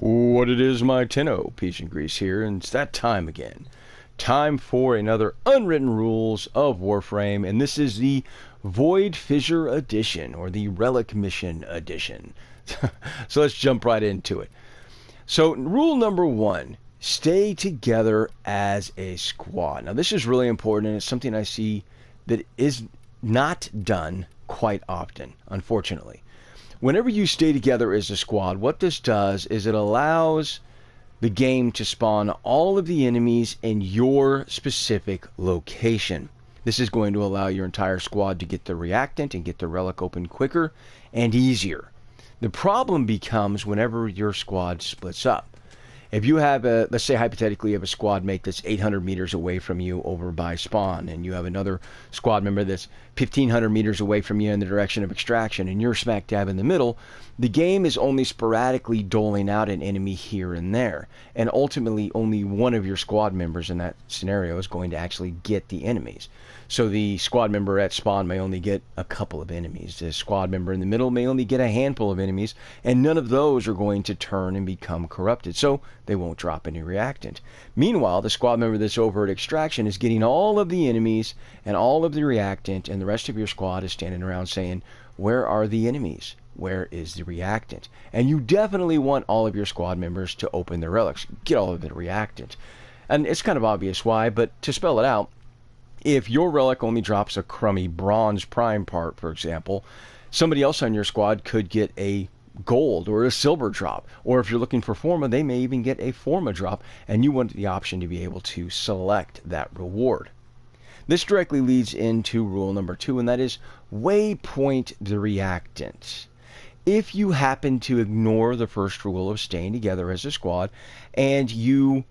What it is, my Tenno, Peach and Grease here, and it's that time again. Time for another Unwritten Rules of Warframe, and this is the Void Fissure Edition, or the Relic Mission Edition. So let's jump right into it. So rule number 1, stay together as a squad. Now this is really important, and it's something I see that is not done quite often, unfortunately. Whenever you stay together as a squad, what this does is it allows the game to spawn all of the enemies in your specific location. This is going to allow your entire squad to get the reactant and get the relic open quicker and easier. The problem becomes whenever your squad splits up. If you have let's say hypothetically you have a squad mate that's 800 meters away from you over by spawn, and you have another squad member that's 1,500 meters away from you in the direction of extraction, and you're smack dab in the middle, the game is only sporadically doling out an enemy here and there, and ultimately only one of your squad members in that scenario is going to actually get the enemies. So the squad member at spawn may only get a couple of enemies. The squad member in the middle may only get a handful of enemies, and none of those are going to turn and become corrupted, so they won't drop any reactant. Meanwhile, the squad member that's over at extraction is getting all of the enemies and all of the reactant, and the rest of your squad is standing around saying, where are the enemies? Where is the reactant? And you definitely want all of your squad members to open their relics, get all of the reactant. And it's kind of obvious why, but to spell it out, if your relic only drops a crummy bronze prime part, for example, somebody else on your squad could get a gold or a silver drop. Or if you're looking for forma, they may even get a forma drop, and you want the option to be able to select that reward. This directly leads into rule number 2, and that is waypoint the reactant. If you happen to ignore the first rule of staying together as a squad, and you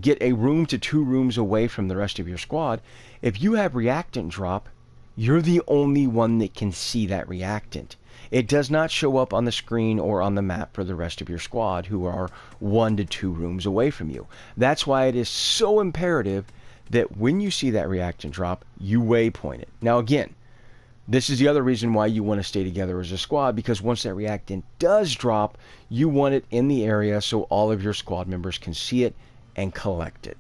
get a room to 2 rooms away from the rest of your squad, if you have reactant drop, you're the only one that can see that reactant. It does not show up on the screen or on the map for the rest of your squad who are 1 to 2 rooms away from you. That's why it is so imperative that when you see that reactant drop, you waypoint it. Now again, this is the other reason why you want to stay together as a squad, because once that reactant does drop, you want it in the area so all of your squad members can see it and collect it.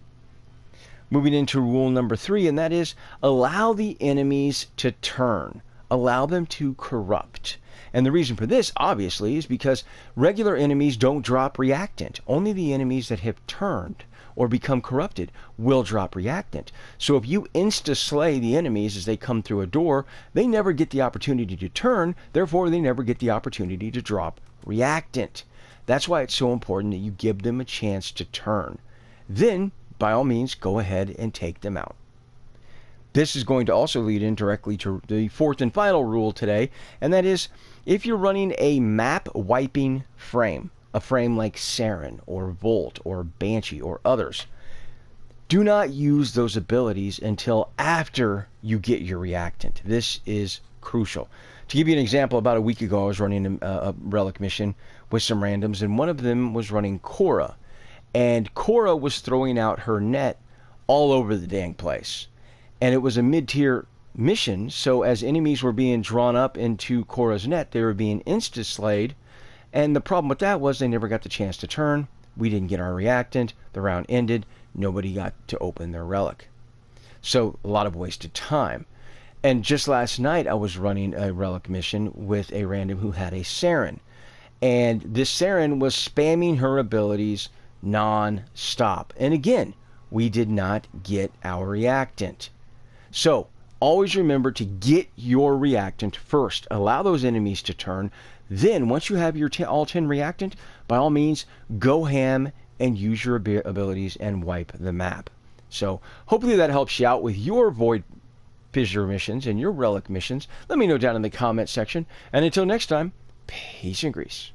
Moving into rule number 3, and that is allow the enemies to turn. Allow them to corrupt. And the reason for this, obviously, is because regular enemies don't drop reactant. Only the enemies that have turned or become corrupted will drop reactant. So if you insta-slay the enemies as they come through a door, they never get the opportunity to turn, therefore they never get the opportunity to drop reactant. That's why it's so important that you give them a chance to turn. Then, by all means, go ahead and take them out. This is going to also lead in directly to the 4th and final rule today, and that is if you're running a map wiping frame, a frame like Saren or Volt or Banshee or others, do not use those abilities until after you get your reactant. This is crucial. To give you an example, about a week ago I was running a relic mission with some randoms, and one of them was running Cora. And Cora was throwing out her net all over the dang place. And it was a mid-tier mission, so as enemies were being drawn up into Cora's net, they were being insta-slayed. And the problem with that was they never got the chance to turn. We didn't get our reactant. The round ended. Nobody got to open their relic. So a lot of wasted time. And just last night I was running a relic mission with a random who had a Saren. And this Saren was spamming her abilities non-stop. And again, we did not get our reactant. So always remember to get your reactant first. Allow those enemies to turn. Then once you have your all 10 reactant, by all means, go ham and use your abilities and wipe the map. So hopefully that helps you out with your Void Fissure missions and your Relic missions. Let me know down in the comment section. And until next time, peace and grease.